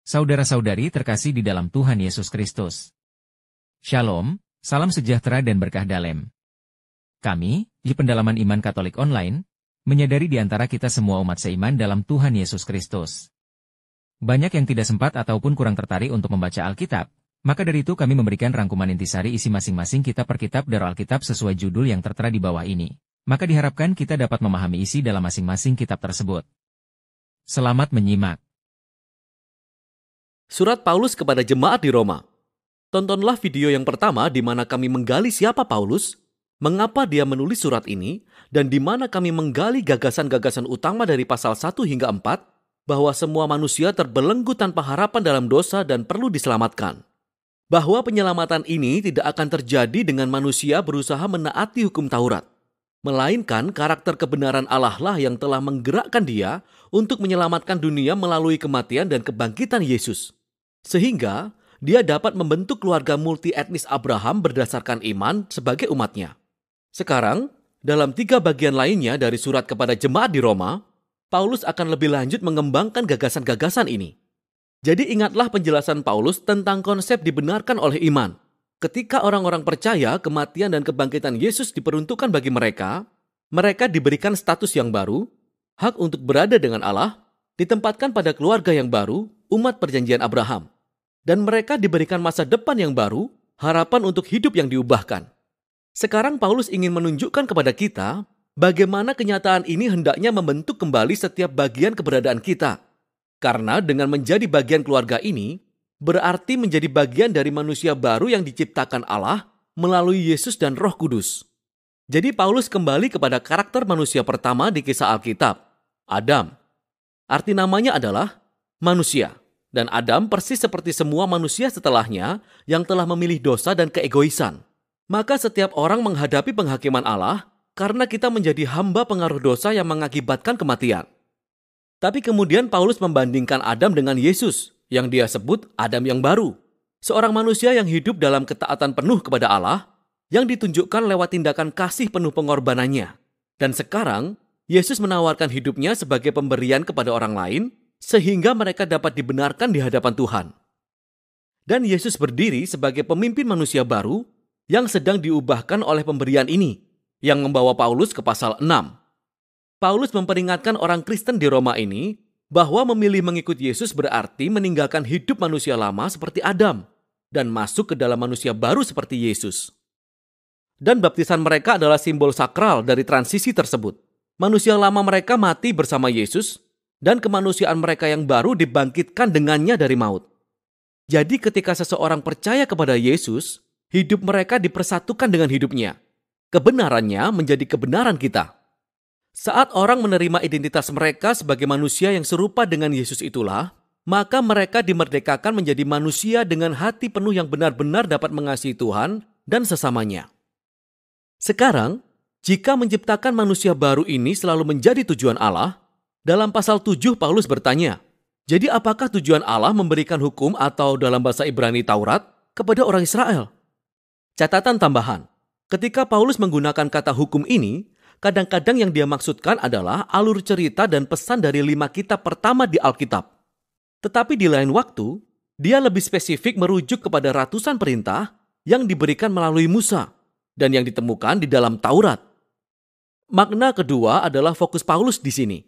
Saudara-saudari terkasih di dalam Tuhan Yesus Kristus. Shalom, salam sejahtera dan berkah dalam. Kami, di Pendalaman Iman Katolik Online, menyadari di antara kita semua umat seiman dalam Tuhan Yesus Kristus. Banyak yang tidak sempat ataupun kurang tertarik untuk membaca Alkitab, maka dari itu kami memberikan rangkuman intisari isi masing-masing kitab per kitab dari Alkitab sesuai judul yang tertera di bawah ini. Maka diharapkan kita dapat memahami isi dalam masing-masing kitab tersebut. Selamat menyimak. Surat Paulus kepada jemaat di Roma. Tontonlah video yang pertama di mana kami menggali siapa Paulus, mengapa dia menulis surat ini, dan di mana kami menggali gagasan-gagasan utama dari pasal 1 hingga 4, bahwa semua manusia terbelenggu tanpa harapan dalam dosa dan perlu diselamatkan. Bahwa penyelamatan ini tidak akan terjadi dengan manusia berusaha menaati hukum Taurat, melainkan karakter kebenaran Allah lah yang telah menggerakkan dia untuk menyelamatkan dunia melalui kematian dan kebangkitan Yesus. Sehingga dia dapat membentuk keluarga multi etnis Abraham berdasarkan iman sebagai umatnya. Sekarang, dalam 3 bagian lainnya dari surat kepada jemaat di Roma, Paulus akan lebih lanjut mengembangkan gagasan-gagasan ini. Jadi ingatlah penjelasan Paulus tentang konsep dibenarkan oleh iman. Ketika orang-orang percaya kematian dan kebangkitan Yesus diperuntukkan bagi mereka, mereka diberikan status yang baru, hak untuk berada dengan Allah, ditempatkan pada keluarga yang baru, umat perjanjian Abraham. Dan mereka diberikan masa depan yang baru, harapan untuk hidup yang diubahkan. Sekarang Paulus ingin menunjukkan kepada kita bagaimana kenyataan ini hendaknya membentuk kembali setiap bagian keberadaan kita. Karena dengan menjadi bagian keluarga ini, berarti menjadi bagian dari manusia baru yang diciptakan Allah melalui Yesus dan Roh Kudus. Jadi Paulus kembali kepada karakter manusia pertama di kisah Alkitab, Adam. Arti namanya adalah manusia. Dan Adam persis seperti semua manusia setelahnya yang telah memilih dosa dan keegoisan. Maka setiap orang menghadapi penghakiman Allah karena kita menjadi hamba pengaruh dosa yang mengakibatkan kematian. Tapi kemudian Paulus membandingkan Adam dengan Yesus, yang dia sebut Adam yang baru. Seorang manusia yang hidup dalam ketaatan penuh kepada Allah, yang ditunjukkan lewat tindakan kasih penuh pengorbanannya. Dan sekarang, Yesus menawarkan hidupnya sebagai pemberian kepada orang lain, sehingga mereka dapat dibenarkan di hadapan Tuhan. Dan Yesus berdiri sebagai pemimpin manusia baru yang sedang diubahkan oleh pemberian ini, yang membawa Paulus ke pasal 6. Paulus memperingatkan orang Kristen di Roma ini bahwa memilih mengikut Yesus berarti meninggalkan hidup manusia lama seperti Adam dan masuk ke dalam manusia baru seperti Yesus. Dan baptisan mereka adalah simbol sakral dari transisi tersebut. Manusia lama mereka mati bersama Yesus, dan kemanusiaan mereka yang baru dibangkitkan dengannya dari maut. Jadi ketika seseorang percaya kepada Yesus, hidup mereka dipersatukan dengan hidupnya. Kebenarannya menjadi kebenaran kita. Saat orang menerima identitas mereka sebagai manusia yang serupa dengan Yesus itulah, maka mereka dimerdekakan menjadi manusia dengan hati penuh yang benar-benar dapat mengasihi Tuhan dan sesamanya. Sekarang, jika menciptakan manusia baru ini selalu menjadi tujuan Allah, dalam pasal 7 Paulus bertanya, jadi apakah tujuan Allah memberikan hukum atau dalam bahasa Ibrani Taurat kepada orang Israel? Catatan tambahan, ketika Paulus menggunakan kata hukum ini, kadang-kadang yang dia maksudkan adalah alur cerita dan pesan dari 5 kitab pertama di Alkitab. Tetapi di lain waktu, dia lebih spesifik merujuk kepada ratusan perintah yang diberikan melalui Musa dan yang ditemukan di dalam Taurat. Makna kedua adalah fokus Paulus di sini.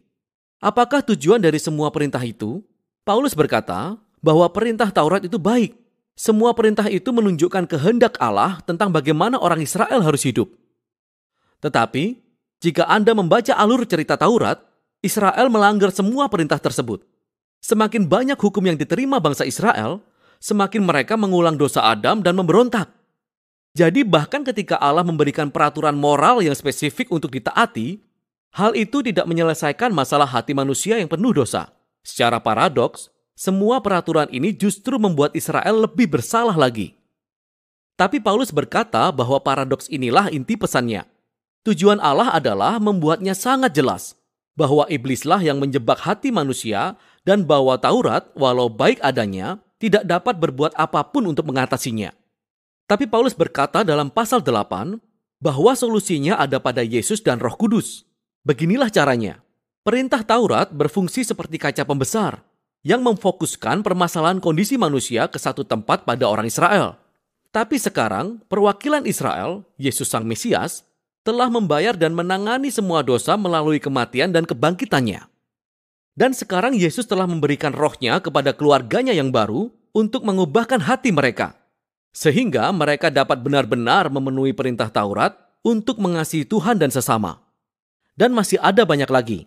Apakah tujuan dari semua perintah itu? Paulus berkata bahwa perintah Taurat itu baik. Semua perintah itu menunjukkan kehendak Allah tentang bagaimana orang Israel harus hidup. Tetapi, jika Anda membaca alur cerita Taurat, Israel melanggar semua perintah tersebut. Semakin banyak hukum yang diterima bangsa Israel, semakin mereka mengulang dosa Adam dan memberontak. Jadi bahkan ketika Allah memberikan peraturan moral yang spesifik untuk ditaati, hal itu tidak menyelesaikan masalah hati manusia yang penuh dosa. Secara paradoks, semua peraturan ini justru membuat Israel lebih bersalah lagi. Tapi Paulus berkata bahwa paradoks inilah inti pesannya. Tujuan Allah adalah membuatnya sangat jelas bahwa iblislah yang menjebak hati manusia dan bahwa Taurat, walau baik adanya, tidak dapat berbuat apapun untuk mengatasinya. Tapi Paulus berkata dalam pasal 8 bahwa solusinya ada pada Yesus dan Roh Kudus. Beginilah caranya. Perintah Taurat berfungsi seperti kaca pembesar yang memfokuskan permasalahan kondisi manusia ke satu tempat pada orang Israel. Tapi sekarang, perwakilan Israel, Yesus Sang Mesias, telah membayar dan menangani semua dosa melalui kematian dan kebangkitannya. Dan sekarang Yesus telah memberikan rohnya kepada keluarganya yang baru untuk mengubahkan hati mereka. Sehingga mereka dapat benar-benar memenuhi perintah Taurat untuk mengasihi Tuhan dan sesama. Dan masih ada banyak lagi.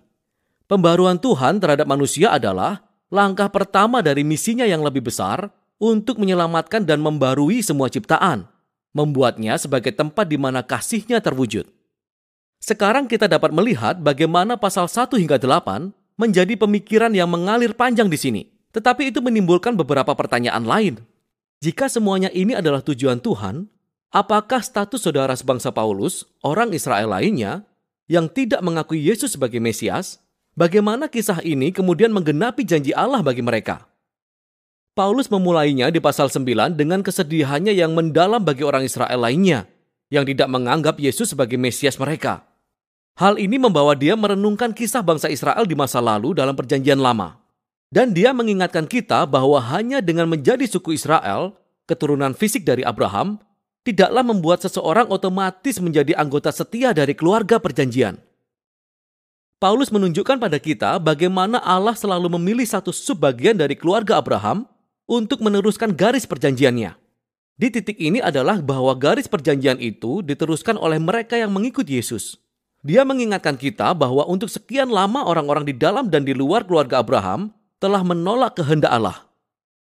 Pembaruan Tuhan terhadap manusia adalah langkah pertama dari misinya yang lebih besar untuk menyelamatkan dan membarui semua ciptaan, membuatnya sebagai tempat di mana kasih-Nya terwujud. Sekarang kita dapat melihat bagaimana pasal 1 hingga 8 menjadi pemikiran yang mengalir panjang di sini. Tetapi itu menimbulkan beberapa pertanyaan lain. Jika semuanya ini adalah tujuan Tuhan, apakah status saudara sebangsa Paulus, orang Israel lainnya, yang tidak mengakui Yesus sebagai Mesias, bagaimana kisah ini kemudian menggenapi janji Allah bagi mereka? Paulus memulainya di pasal 9 dengan kesedihannya yang mendalam bagi orang Israel lainnya, yang tidak menganggap Yesus sebagai Mesias mereka. Hal ini membawa dia merenungkan kisah bangsa Israel di masa lalu dalam perjanjian lama. Dan dia mengingatkan kita bahwa hanya dengan menjadi suku Israel, keturunan fisik dari Abraham, tidaklah membuat seseorang otomatis menjadi anggota setia dari keluarga perjanjian. Paulus menunjukkan pada kita bagaimana Allah selalu memilih satu subbagian dari keluarga Abraham untuk meneruskan garis perjanjiannya. Di titik ini adalah bahwa garis perjanjian itu diteruskan oleh mereka yang mengikut Yesus. Dia mengingatkan kita bahwa untuk sekian lama orang-orang di dalam dan di luar keluarga Abraham telah menolak kehendak Allah.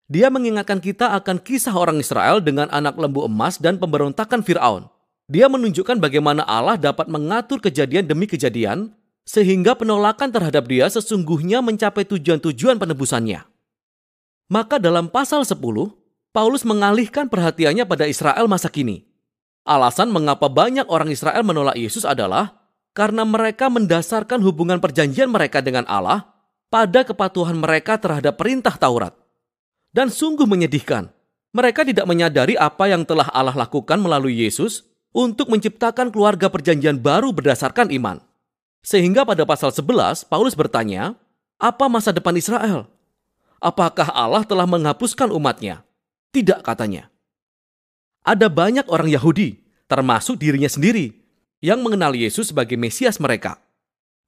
Dia mengingatkan kita akan kisah orang Israel dengan anak lembu emas dan pemberontakan Fir'aun. Dia menunjukkan bagaimana Allah dapat mengatur kejadian demi kejadian sehingga penolakan terhadap dia sesungguhnya mencapai tujuan-tujuan penebusannya. Maka dalam pasal 10, Paulus mengalihkan perhatiannya pada Israel masa kini. Alasan mengapa banyak orang Israel menolak Yesus adalah karena mereka mendasarkan hubungan perjanjian mereka dengan Allah pada kepatuhan mereka terhadap perintah Taurat. Dan sungguh menyedihkan, mereka tidak menyadari apa yang telah Allah lakukan melalui Yesus untuk menciptakan keluarga perjanjian baru berdasarkan iman. Sehingga pada pasal 11, Paulus bertanya, apa masa depan Israel? Apakah Allah telah menghapuskan umatnya? Tidak, katanya. Ada banyak orang Yahudi, termasuk dirinya sendiri, yang mengenal Yesus sebagai Mesias mereka.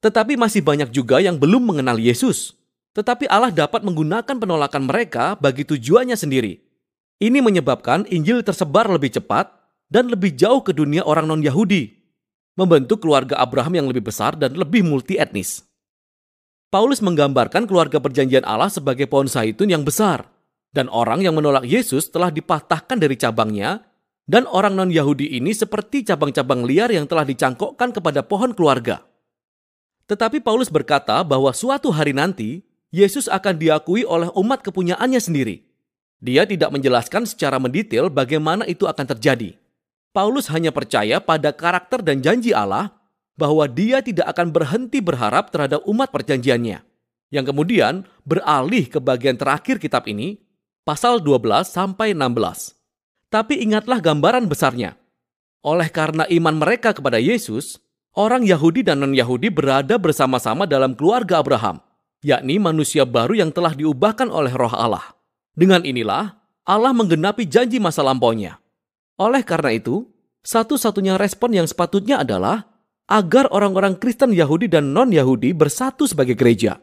Tetapi masih banyak juga yang belum mengenal Yesus. Tetapi Allah dapat menggunakan penolakan mereka bagi tujuannya sendiri. Ini menyebabkan Injil tersebar lebih cepat dan lebih jauh ke dunia orang non-Yahudi, membentuk keluarga Abraham yang lebih besar dan lebih multi-etnis. Paulus menggambarkan keluarga perjanjian Allah sebagai pohon zaitun yang besar, dan orang yang menolak Yesus telah dipatahkan dari cabangnya, dan orang non-Yahudi ini seperti cabang-cabang liar yang telah dicangkokkan kepada pohon keluarga. Tetapi Paulus berkata bahwa suatu hari nanti, Yesus akan diakui oleh umat kepunyaannya sendiri. Dia tidak menjelaskan secara mendetail bagaimana itu akan terjadi. Paulus hanya percaya pada karakter dan janji Allah bahwa dia tidak akan berhenti berharap terhadap umat perjanjiannya. Yang kemudian beralih ke bagian terakhir kitab ini, pasal 12 sampai 16. Tapi ingatlah gambaran besarnya. Oleh karena iman mereka kepada Yesus, orang Yahudi dan non-Yahudi berada bersama-sama dalam keluarga Abraham, yakni manusia baru yang telah diubahkan oleh Roh Allah. Dengan inilah, Allah menggenapi janji masa lampaunya. Oleh karena itu, satu-satunya respon yang sepatutnya adalah agar orang-orang Kristen Yahudi dan non-Yahudi bersatu sebagai gereja.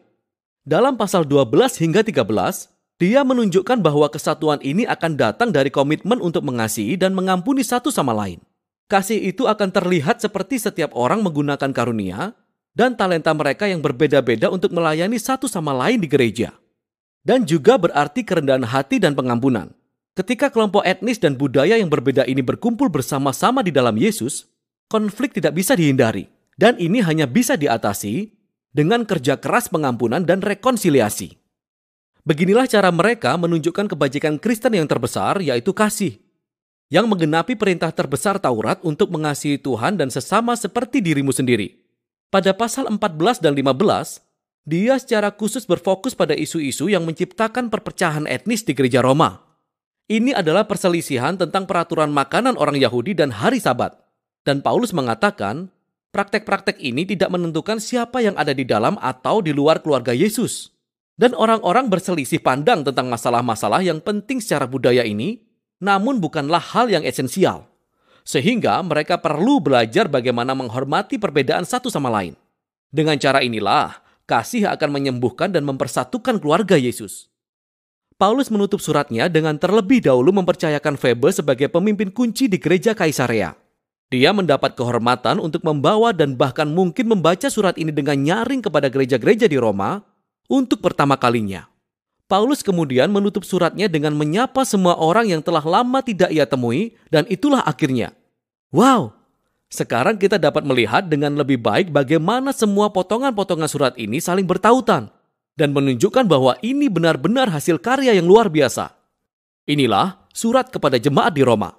Dalam pasal 12 hingga 13, dia menunjukkan bahwa kesatuan ini akan datang dari komitmen untuk mengasihi dan mengampuni satu sama lain. Kasih itu akan terlihat seperti setiap orang menggunakan karunia dan talenta mereka yang berbeda-beda untuk melayani satu sama lain di gereja. Dan juga berarti kerendahan hati dan pengampunan. Ketika kelompok etnis dan budaya yang berbeda ini berkumpul bersama-sama di dalam Yesus, konflik tidak bisa dihindari. Dan ini hanya bisa diatasi dengan kerja keras pengampunan dan rekonsiliasi. Beginilah cara mereka menunjukkan kebajikan Kristen yang terbesar, yaitu kasih, yang menggenapi perintah terbesar Taurat untuk mengasihi Tuhan dan sesama seperti dirimu sendiri. Pada pasal 14 dan 15, dia secara khusus berfokus pada isu-isu yang menciptakan perpecahan etnis di gereja Roma. Ini adalah perselisihan tentang peraturan makanan orang Yahudi dan hari Sabat. Dan Paulus mengatakan, praktek-praktek ini tidak menentukan siapa yang ada di dalam atau di luar keluarga Yesus. Dan orang-orang berselisih pandang tentang masalah-masalah yang penting secara budaya ini, namun bukanlah hal yang esensial. Sehingga mereka perlu belajar bagaimana menghormati perbedaan satu sama lain. Dengan cara inilah, kasih akan menyembuhkan dan mempersatukan keluarga Yesus. Paulus menutup suratnya dengan terlebih dahulu mempercayakan Febe sebagai pemimpin kunci di gereja Kaisarea. Dia mendapat kehormatan untuk membawa dan bahkan mungkin membaca surat ini dengan nyaring kepada gereja-gereja di Roma untuk pertama kalinya. Paulus kemudian menutup suratnya dengan menyapa semua orang yang telah lama tidak ia temui, dan itulah akhirnya. Wow! Sekarang kita dapat melihat dengan lebih baik bagaimana semua potongan-potongan surat ini saling bertautan dan menunjukkan bahwa ini benar-benar hasil karya yang luar biasa. Inilah surat kepada jemaat di Roma.